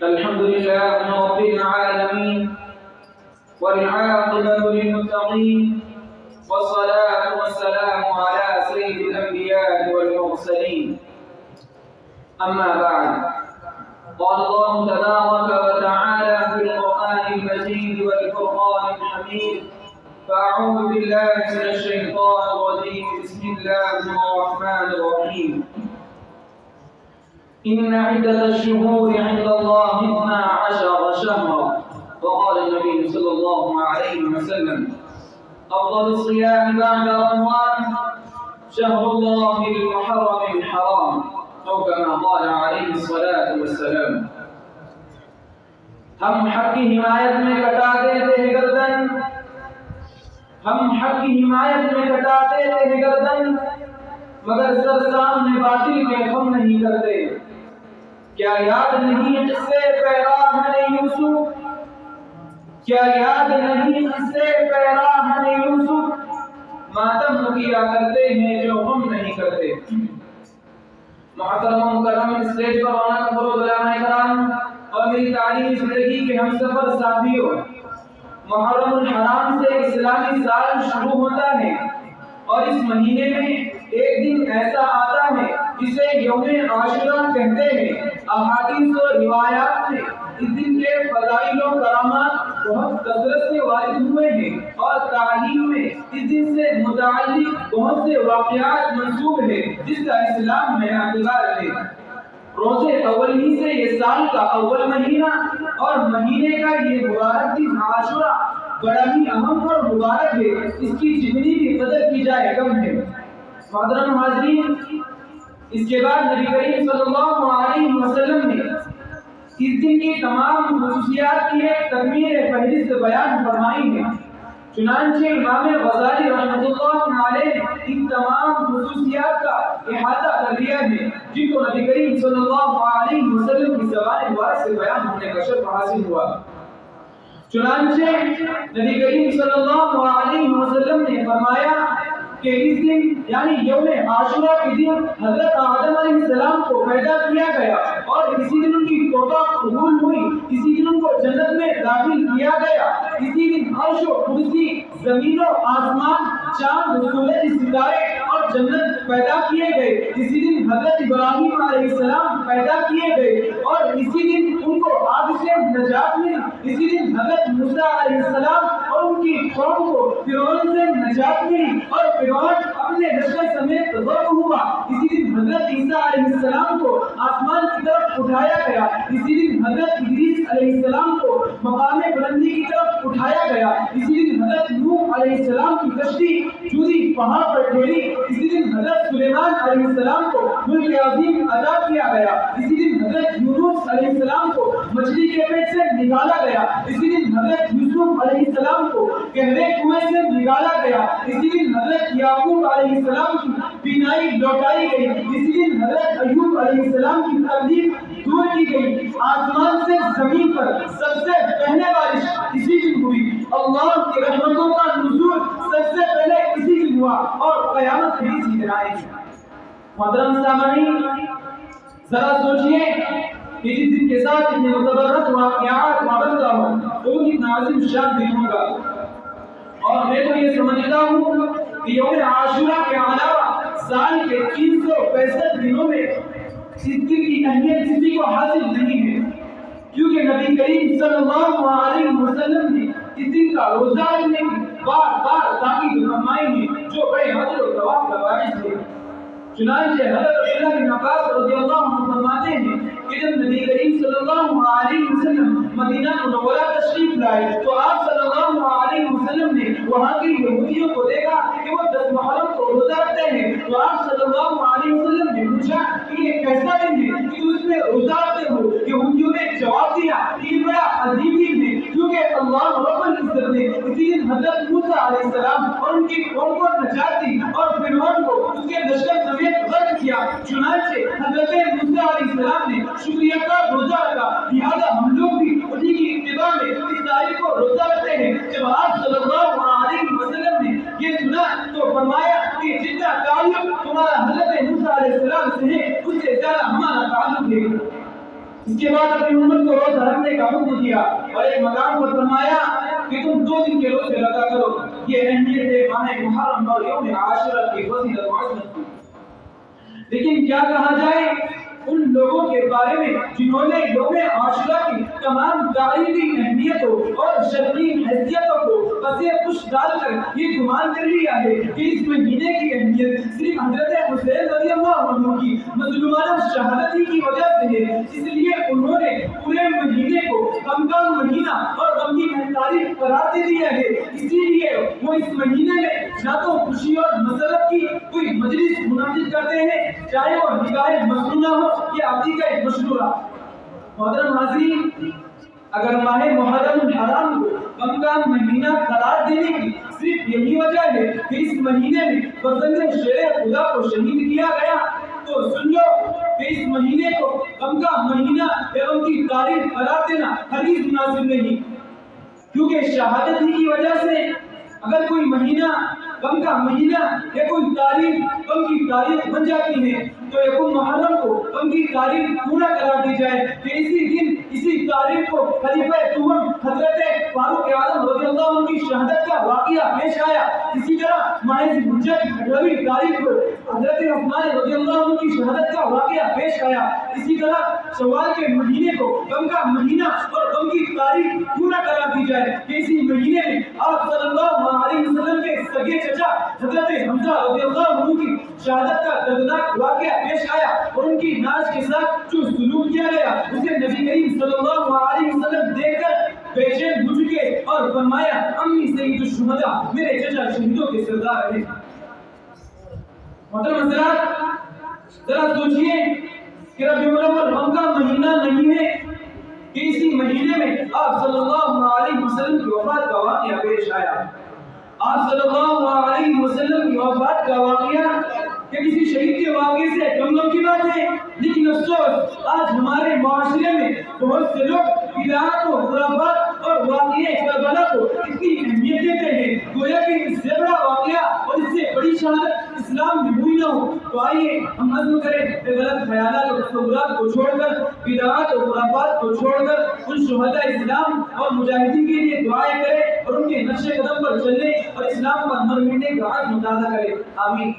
الحمد لله رب العالمين والعاقبة للمتقين والصلاة والسلام على سيد الأنبياء والمرسلين. أما بعد، قال الله تبارك وتعالى في القرآن المجيد والفرقان الحميد: فأعوذ بالله من الشيطان الرجيم. بسم الله الرحمن الرحيم. إن عدة الشهور عند الله 12 شهرا. وقال النبي صلى الله عليه وسلم: أفضل الصيام بعد رمضان شهر الله المحرم الحرام، أو كما قال عليه الصلاة والسلام. ہم حق کی حمایت میں کٹاتے تھے گردن، ہم حق کی حمایت میں کٹاتے تھے گردن، مگر سر سامنے باطل کے ہم نہیں کرتے. کیا یاد نہیں قصے پیراہن یوسف؟ کیا یاد نہیں قصے پیراہن یوسف؟ ماتم کیا کرتے ہیں جو ہم نہیں کرتے. محترم و مکرم اسٹیج پر آنا فرود علماء کرام اور میری تعلیمی زندگی کے ہم سفر ساتھیوں، محرم الحرام سے اسلامی سال شروع ہوتا ہے اور اس مہینے میں ایک دن ایسا آتا ہے جسے یوم عاشورہ کہتے ہیں. احادیث و روایات میں اس دن کے فضائل و کرامات بہت کثرت سے وارد ہوئے ہیں اور تعلیم میں اس دن سے متعلق بہت سے واقعات منسوب ہیں جس کا اسلام میں اعتبار ہے. روزے اول ہی سے یہ سال کا اول مہینہ اور مہینے کا یہ مبارک دن عاشورہ بڑا ہی اہم اور مبارک ہے. اس کی جتنی بھی قدر کی جائے کم ہے. محترم حاضرین، اس کے بعد نبی کریم صلی اللہ علیہ وسلم نے اس دن کی تمام خصوصیات کی ایک تکمیل فہرست بیان فرمائی ہے. چنانچہ امام غزالی رحمۃ اللہ علیہ نے ان تمام خصوصیات کا احاطہ کر دیا ہے جن کو نبی کریم صلی اللہ علیہ وسلم کی زبان مبارک سے بیان ہونے کا شرف حاصل ہوا. چنانچہ نبی کریم صلی اللہ علیہ وسلم نے فرمایا کہ اس دن یعنی یوم عاشورہ کے دن حضرت آدم علیہ السلام کو پیدا کیا گیا اور اسی دن ان کی توبہ قبول ہوئی. اسی دن ان کو جنت میں داخل کیا گیا. اسی دن عرش و کرسی، زمین و آسمان، چاند، سورج، ستارے اور جنت پیدا کیے گئے. اسی دن حضرت ابراہیم علیہ السلام پیدا کیے گئے اور اسی دن ان کو آگ سے نجات ملی. اسی دن حضرت موسیٰ علیہ السلام اور ان کی قوم کو فرعون سے نجات ملی اور فرعون اپنے لشکر سمیت غرق ہوا. اسی دن حضرت عیسیٰ علیہ السلام کو آسمان کی طرف اٹھایا گیا. اسی دن حضرت ادریس علیہ السلام کو مقام بلندی کی طرف اٹھایا گیا. اسی دن حضرت نوح علیہ السلام کی کشتی جودی پہاڑ پر ٹھہری. اسی دن حضرت سلیمان علیہ السلام کو ملک عظیم عطا کیا گیا. اسی دن حضرت یونس علیہ السلام کو مچھلی کے پیٹ سے نکالا گیا. اسی دن حضرت یوسف علیہ السلام کو گہرے کنویں سے نکالا گیا. اسی دن حضرت یعقوب علیہ السلام کی بینائی لوٹائی گئی. اسی دن حضرت ایوب علیہ السلام کی تکلیف دور کی گئی. آسمان سے زمین پر سب سے پہلے بارش اسی دن ہوئی. اللہ کی رحمتوں کا نزول سب سے پہلے اسی دن ہوا اور قیامت بھی اسی دن آئے گی. محترم سامعین، ذرا سوچئے کہ جس دن کے ساتھ اتنے متبرک واقعات وابستہ ہوں تو ان کی عظیم شان دن ہوگا. اور میں تو یہ سمجھتا ہوں کہ یوم عاشورہ کے علاوہ سال کے 365 دنوں میں اس دن کی اہمیت کسی کو حاصل نہیں ہے، کیونکہ نبی کریم صلی اللہ علیہ وسلم نے اس دن کا روزہ رکھنے کی بار بار تاکید فرمائی ہے جو بڑے حضر و ثواب کا باعث ہے. چنانچہ حضرت عبداللہ بن عباس رضی اللہ عنہ فرماتے ہیں کہ جب نبی کریم صلی اللہ علیہ وسلم مدینہ منورہ تشریف لائے تو آپ صلی اللہ علیہ وسلم نے وہاں کی یہودیوں کو دیکھا کہ وہ 10 محرم کو روزہ رکھتے ہیں. تو آپ صلی اللہ علیہ وسلم نے پوچھا کہ یہ کیسا دن ہے کہ تم اس میں روزہ رکھتے ہو؟ یہودیوں نے جواب دیا کہ یہ بڑا عظیم دن ہے کیونکہ اللہ رب العزت نے اسی دن حضرت موسیٰ علیہ السلام اور ان کی قوم کو نجات دی اور فرعون کو اس کے لشکر سمیت غرق کیا. چنانچہ حضرت موسیٰ علیہ السلام نے شکریہ کا روزہ رکھا. لہذا ہم لوگ بھی انہی کی اتباع میں اس تاریخ کو روزہ رکھتے ہیں. جب آپ صلی اللہ علیہ وسلم نے یہ سنا تو فرمایا کہ جتنا تعلق تمہارا حضرت موسیٰ علیہ السلام سے ہے اس سے زیادہ ہمارا تعلق ہے. اس کے بعد اپنی امت کو روزہ رکھنے کا حکم دیا اور ایک مقام پر فرمایا کہ تم 2 دن کے روزے رکھا کرو. یہ اہمیت ہے ماہ محرم اور یوم عاشورہ کی فضیلت و عظمت کی. لیکن کیا کہا جائے ان لوگوں کے بارے میں جنہوں نے یوم عاشورہ کی تمام تاریخی اہمیتوں اور شرعی حیثیتوں کو پسے پش ڈال کر یہ گمان کر لیا ہے کہ اس مہینے کی اہمیت صرف حضرت حسین رضی اللہ عنہ کی مظلومانہ شہادت کی وجہ سے ہے. اس لیے انہوں نے پورے مہینے کو غم کا مہینہ اور غم کی تاریخ قرار دے دیا ہے. اسی لیے وہ اس مہینے میں نہ تو خوشی اور مسرت کی کوئی مجلس منعقد کرتے ہیں, چاہے وہ نکاح مسنونہ ہو یا عقیقہ مشروعہ. محترم حاضرین, اگر ماہ محرم الحرام کو غم کا مہینہ قرار دینے کی صرف یہی وجہ ہے کہ اس مہینے میں فرزند شیر خدا کو شہید کیا گیا, تو سن لو کہ اس مہینے کو غم کا مہینہ یا غم کی تاریخ قرار دینا ہرگز مناسب نہیں, کیونکہ شہادت ہی کی وجہ سے اگر کوئی مہینہ غم کا مہینہ یا کوئی تاریخ غم کی تاریخ بن جاتی ہے تو یکم محرم کو غم کی تاریخ پورا قرار دی جائے کہ اسی دن اسی تاریخ کو خلیفہ دوم حضرت فاروق اعظم رضی اللہ عنہ کی شہادت کا واقعہ پیش آیا. اسی طرح ماہ ذی الحجہ کی 18ویں تاریخ کو حضرت عثمان رضی اللہ عنہ کی شہادت کا واقعہ پیش آیا. اسی طرح شوال کے مہینے کو غم کا مہینہ اور غم کی تاریخ پورا قرار دی جائے کہ اسی مہینے میں آپ صلی اللہ علیہ وسلم کے سگے چچا حضرت حمزہ رضی اللہ عنہ کی شہادت کا دردناک واقعہ پیش آیا اور ان کی ناز کے ساتھ جو سلوک کیا گیا اسے نبی کریم صلی اللہ علیہ وسلم دیکھ کر بے چین ہو چکے اور فرمایا امی سید الشہداء, میرے چچا شہیدوں کے سردار ہیں. محترم حضرات, ذرا سوچئے کہ ربیع الاول غم کا مہینہ نہیں ہے کہ اسی مہینے میں آپ صلی اللہ علیہ وسلم کی وفات کا واقعہ پیش آیا. آپ صلی اللہ علیہ وسلم کی وفات کا واقعہ کہ کسی شہید کے واقعے سے کم کی بات ہے, لیکن افسوس آج ہمارے معاشرے میں بہت سے لوگ بدعات و خرافات اور واقعے کربلا کو اتنی اہمیت دیتے ہیں گویا کہ اس سے بڑا واقعہ اور اس سے بڑی شہادت اسلام میں ہوئی نہ ہو. تو آئیے ہم عزم کریں کہ غلط خیالات اور تصورات کو چھوڑ کر, بدعات اور خرافات کو چھوڑ کر ان شہداء اسلام اور مجاہدین کے لیے دعائیں کریں اور ان کے نقش قدم پر چلیں اور اسلام پر مر مٹنے کا عزم تازہ کریں. آمین.